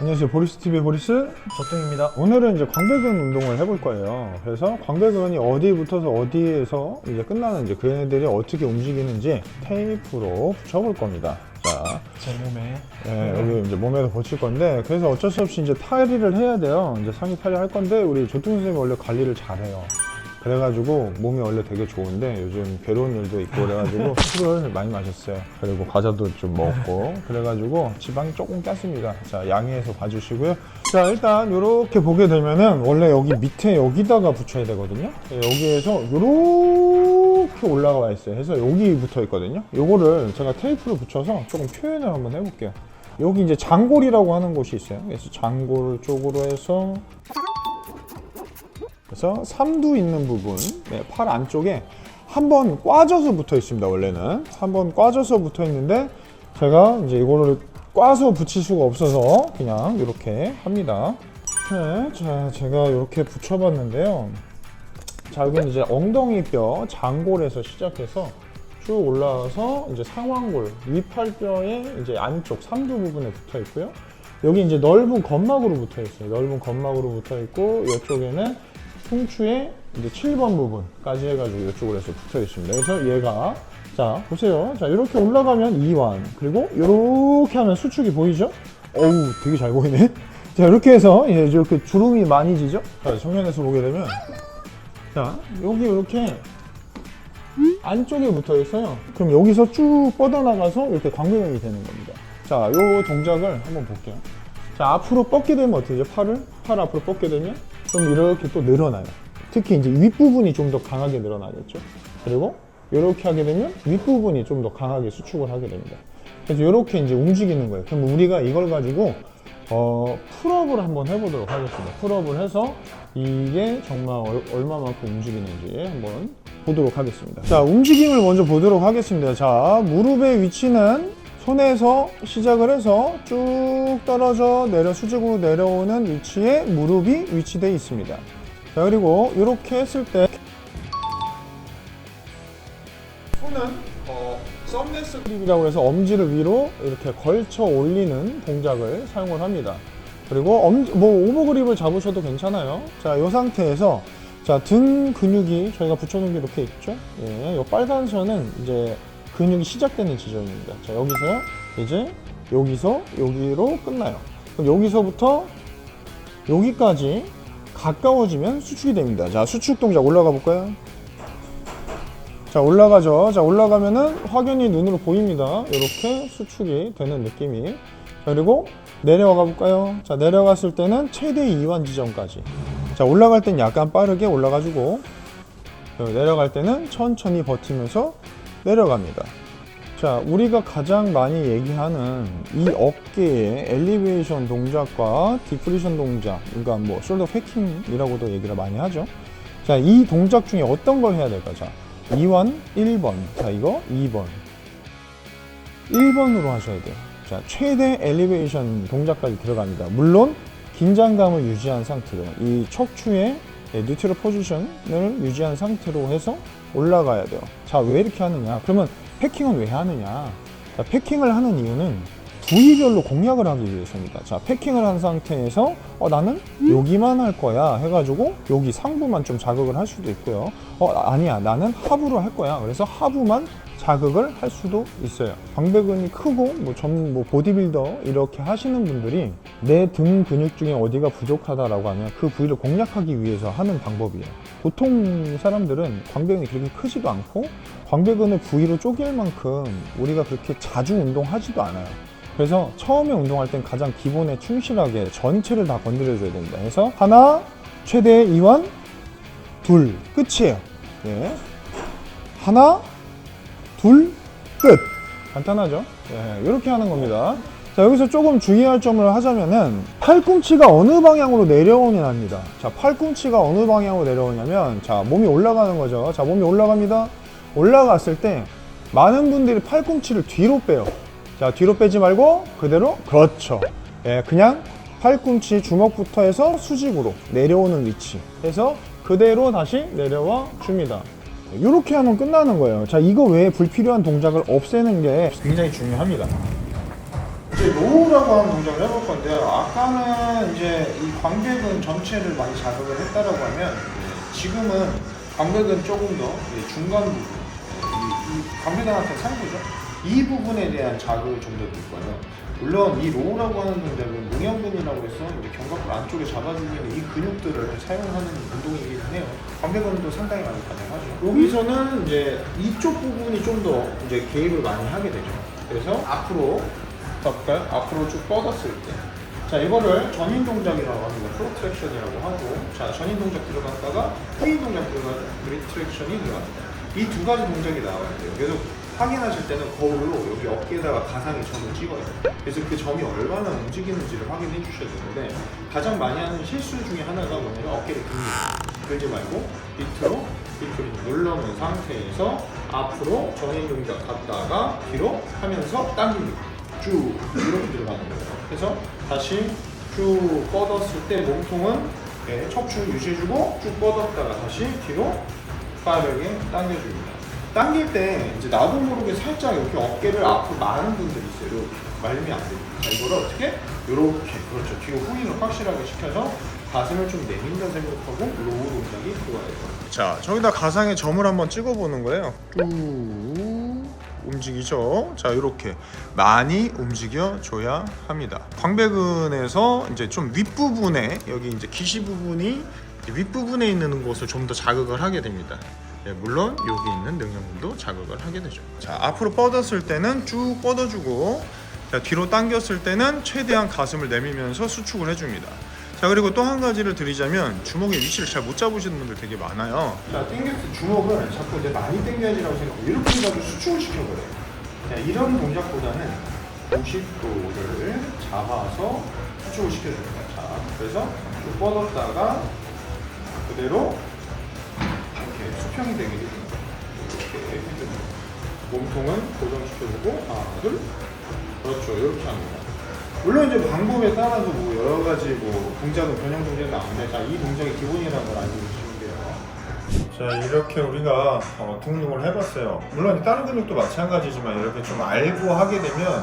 안녕하세요. 보리스TV의 보리스 조뚱입니다. 오늘은 이제 광배근 운동을 해볼 거예요. 그래서 광배근이 어디에 붙어서 어디에서 이제 끝나는지 그 애들이 어떻게 움직이는지 테이프로 붙여볼 겁니다. 자, 제 몸에 여기 이제 몸에도 붙일 건데, 그래서 어쩔 수 없이 이제 탈의를 해야 돼요. 이제 상의 탈의 할 건데, 우리 조뚱 선생님이 원래 관리를 잘해요. 그래가지고 몸이 원래 되게 좋은데 요즘 괴로운 일도 있고 그래가지고 술을 많이 마셨어요. 그리고 과자도 좀 먹었고 그래가지고 지방이 조금 꼈습니다. 자, 양해해서 봐주시고요. 자, 일단 이렇게 보게 되면은 원래 여기 밑에 여기다가 붙여야 되거든요. 여기에서 이렇게 올라가 있어요. 그래서 여기 붙어 있거든요. 요거를 제가 테이프를 붙여서 조금 표현을 한번 해볼게요. 여기 이제 장골이라고 하는 곳이 있어요. 그래서 장골 쪽으로 해서 그래서 삼두 있는 부분, 팔 안쪽에 한번 꽈져서 붙어 있습니다. 원래는 한번 꽈져서 붙어 있는데 제가 이제 이거를 꽈서 붙일 수가 없어서 그냥 이렇게 합니다. 네, 자, 제가 이렇게 붙여봤는데요. 자, 여기는 이제 엉덩이뼈 장골에서 시작해서 쭉 올라와서 이제 상완골 위팔뼈의 이제 안쪽 삼두 부분에 붙어 있고요. 여기 이제 넓은 건막으로 붙어 있어요. 넓은 건막으로 붙어 있고 이쪽에는 흉추의 이제 7번 부분까지 해가지고 이쪽으로 해서 붙어 있습니다. 그래서 얘가 자 보세요. 자 이렇게 올라가면 2완, 그리고 이렇게 하면 수축이 보이죠? 어우 되게 잘 보이네. 자 이렇게 해서 이렇게 주름이 많이 지죠? 자 정면에서 보게 되면 자 여기 이렇게 안쪽에 붙어 있어요. 그럼 여기서 쭉 뻗어나가서 이렇게 광배근이 되는 겁니다. 자 요 동작을 한번 볼게요. 자 앞으로 뻗게 되면 어떻게 되죠? 팔 앞으로 뻗게 되면 좀 이렇게 또 늘어나요. 특히 이제 윗부분이 좀 더 강하게 늘어나겠죠. 그리고 이렇게 하게 되면 윗부분이 좀 더 강하게 수축을 하게 됩니다. 그래서 이렇게 이제 움직이는 거예요. 그럼 우리가 이걸 가지고 풀업을 한번 해보도록 하겠습니다. 풀업을 해서 이게 정말 얼마만큼 움직이는지 한번 보도록 하겠습니다. 자, 움직임을 먼저 보도록 하겠습니다. 자, 무릎의 위치는 손에서 시작을 해서 쭉 떨어져 내려 수직으로 내려오는 위치에 무릎이 위치되어 있습니다. 자, 그리고 이렇게 했을 때 손은 썸네스 그립이라고 해서 엄지를 위로 이렇게 걸쳐 올리는 동작을 사용을 합니다. 그리고 오버 그립을 잡으셔도 괜찮아요. 자, 이 상태에서 자, 등 근육이 저희가 붙여놓은 게 이렇게 있죠. 이 빨간 선은 이제 근육이 시작되는 지점입니다. 자, 여기서요. 이제 여기서 여기로 끝나요. 그럼 여기서부터 여기까지 가까워지면 수축이 됩니다. 자, 수축 동작 올라가 볼까요? 자, 올라가죠. 자, 올라가면은 확연히 눈으로 보입니다. 이렇게 수축이 되는 느낌이. 자, 그리고 내려가 볼까요? 자, 내려갔을 때는 최대 2완 지점까지. 자, 올라갈 땐 약간 빠르게 올라가지고 내려갈 때는 천천히 버티면서 내려갑니다. 자, 우리가 가장 많이 얘기하는 이 어깨의 엘리베이션 동작과 디프리션 동작, 그러니까 뭐 숄더 패킹이라고도 얘기를 많이 하죠. 자, 이 동작 중에 어떤 걸 해야 될까? 자, 2번, 1번. 자, 이거 2번. 1번으로 하셔야 돼요. 자, 최대 엘리베이션 동작까지 들어갑니다. 물론 긴장감을 유지한 상태로 이 척추의 뉴트럴 포지션을 유지한 상태로 해서 올라가야 돼요. 자, 왜 이렇게 하느냐? 그러면 패킹은 왜 하느냐? 자, 패킹을 하는 이유는 부위별로 공략을 하기 위해서입니다. 자, 패킹을 한 상태에서 나는 여기만 할 거야 해가지고 여기 상부만 좀 자극을 할 수도 있고요. 아니야, 나는 하부로 할 거야. 그래서 하부만 자극을 할 수도 있어요. 광배근이 크고 보디빌더 이렇게 하시는 분들이 내 등 근육 중에 어디가 부족하다라고 하면 그 부위를 공략하기 위해서 하는 방법이에요. 보통 사람들은 광배근이 그렇게 크지도 않고 광배근을 부위로 쪼갤 만큼 우리가 그렇게 자주 운동하지도 않아요. 그래서 처음에 운동할 땐 가장 기본에 충실하게 전체를 다 건드려줘야 됩니다. 그래서 하나, 최대 2완, 둘, 끝이에요. 네. 하나, 둘, 끝! 간단하죠? 네, 이렇게 하는 겁니다. 자, 여기서 조금 주의할 점을 하자면은 팔꿈치가 어느 방향으로 내려오냐입니다. 자, 팔꿈치가 어느 방향으로 내려오냐면 자, 몸이 올라가는 거죠. 자, 몸이 올라갑니다. 올라갔을 때 많은 분들이 팔꿈치를 뒤로 빼요. 자, 뒤로 빼지 말고 그대로, 그렇죠. 예, 그냥 팔꿈치 주먹부터 해서 수직으로 내려오는 위치 해서 그대로 다시 내려와 줍니다. 이렇게 하면 끝나는 거예요. 자, 이거 외에 불필요한 동작을 없애는 게 굉장히 중요합니다. 이제 로우라고 하는 동작을 해볼 건데요. 아까는 이제 이 광배근 전체를 많이 자극을 했다라고 하면 지금은 광배근 조금 더 중간 부분, 이 광배근한테 상부죠. 이 부분에 대한 자극을 좀 더 줄 거예요. 물론 이 로우라고 하는 동작은 농형근이라고 해서 이제 견갑골 안쪽에 잡아주고 있는 이 근육들을 사용하는 운동이긴 해요. 광배근도 상당히 많이 가능하죠. 여기서는 이제 이쪽 부분이 좀 더 이제 개입을 많이 하게 되죠. 그래서 앞으로 볼까요? 앞으로 쭉 뻗었을 때. 자, 이거를 전인 동작이라고 합니다. 프로트랙션이라고 하고, 자, 전인 동작 들어갔다가 후인 동작 들어가죠. 리트랙션이 들어갑니다. 이 두 가지 동작이 나와야 돼요. 그래서 확인하실 때는 거울로 여기 어깨에다가 가상의 점을 찍어요. 그래서 그 점이 얼마나 움직이는지를 확인해 주셔야 되는데, 가장 많이 하는 실수 중에 하나가 뭐냐면 어깨를 들지 말고 밑으로 눌러놓은 상태에서 앞으로 전인 동작 갔다가 뒤로 하면서 당깁니다. 쭉 이렇게 들어가는 거예요. 그래서 다시 쭉 뻗었을 때 몸통은 척추 유지해주고 쭉 뻗었다가 다시 뒤로 빠르게 당겨줍니다. 당길 때 이제 나도 모르게 살짝 이렇게 어깨를 앞으로 마는 분들이 있어요. 이렇게 말면 안 됩니다. 자, 이거를 어떻게? 이렇게 그렇죠. 뒤로 후인을 확실하게 시켜서 가슴을 좀 내민다 생각하고 로우 동작이 들어와요. 자, 저기다 가상의 점을 한번 찍어보는 거예요. 쭉 움직이죠. 자, 이렇게 많이 움직여줘야 합니다. 광배근에서 이제 좀 윗부분에 여기 이제 기시 부분이 윗부분에 있는 곳을 좀 더 자극을 하게 됩니다. 네, 물론 여기 있는 능형근도 자극을 하게 되죠. 자, 앞으로 뻗었을 때는 쭉 뻗어주고, 자, 뒤로 당겼을 때는 최대한 가슴을 내밀면서 수축을 해줍니다. 자, 그리고 또 한 가지를 드리자면 주먹의 위치를 잘 못 잡으시는 분들 되게 많아요. 자, 당겼을 때 주먹을 자꾸 이제 많이 당겨야지라고 생각하고 이렇게 해가지고 수축을 시켜버려요. 자, 이런 동작보다는 90도를 잡아서 수축을 시켜줍니다. 자, 그래서 쭉 뻗었다가 그대로 이렇게 수평이 되게 됩니다. 이렇게 해줍니다. 몸통은 고정시켜주고 하나, 둘, 그렇죠. 이렇게 합니다. 물론 이제 방법에 따라서 뭐 여러 가지 뭐 동작은 변형 동작이 나오는데, 자, 이 동작이 기본이라는 걸 알고 계시면 돼요. 자, 이렇게 우리가 등록을 해봤어요. 물론 다른 근육도 마찬가지지만 이렇게 좀 알고 하게 되면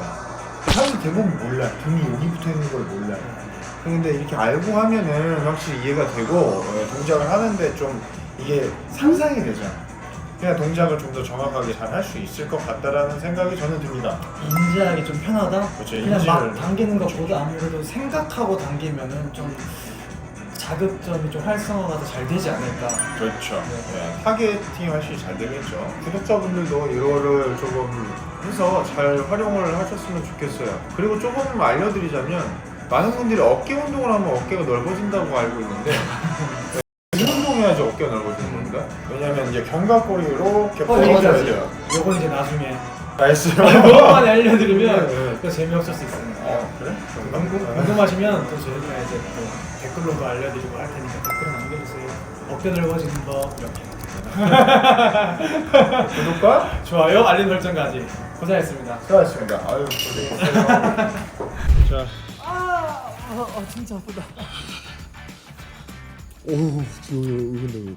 사실 대부분 몰라요. 등이 여기 붙어 있는 걸 몰라요. 근데 이렇게 알고 하면은 확실히 이해가 되고 동작을 하는데 좀 이게 상상이 되잖아. 그냥 동작을 좀 더 정확하게 잘 할 수 있을 것 같다라는 생각이 저는 듭니다. 인지하기 좀 편하다? 그렇죠, 그냥 막 당기는 것보다 아무래도 생각하고 당기면은 좀 자극점이 좀 활성화가 더 잘 되지 않을까. 그렇죠. 네, 타겟팅이 훨씬 잘 되겠죠. 구독자분들도 이거를 조금 해서 잘 활용을 하셨으면 좋겠어요. 그리고 조금 알려드리자면 많은 분들이 어깨 운동을 하면 어깨가 넓어진다고 알고 있는데 이 운동해야지 어깨가 넓어지는 겁니다. 왜냐면 이제 견갑골이 이렇게 벌어져야 돼요. 요건 이제 나중에 나이스. 너무 많이 알려드리면 네. 또 재미없을 수 있어요. 그래? 궁금하시면 또 저희가 이제 또 댓글로도 알려드리고 할 테니까 댓글 남겨주세요. 어깨 넓어지는 법 이렇게. 구독과 좋아요, 알림 설정까지. 고생했습니다. 수고하셨습니다. 아유, 고생했어요. 자. 진짜 아프다. 오, 여기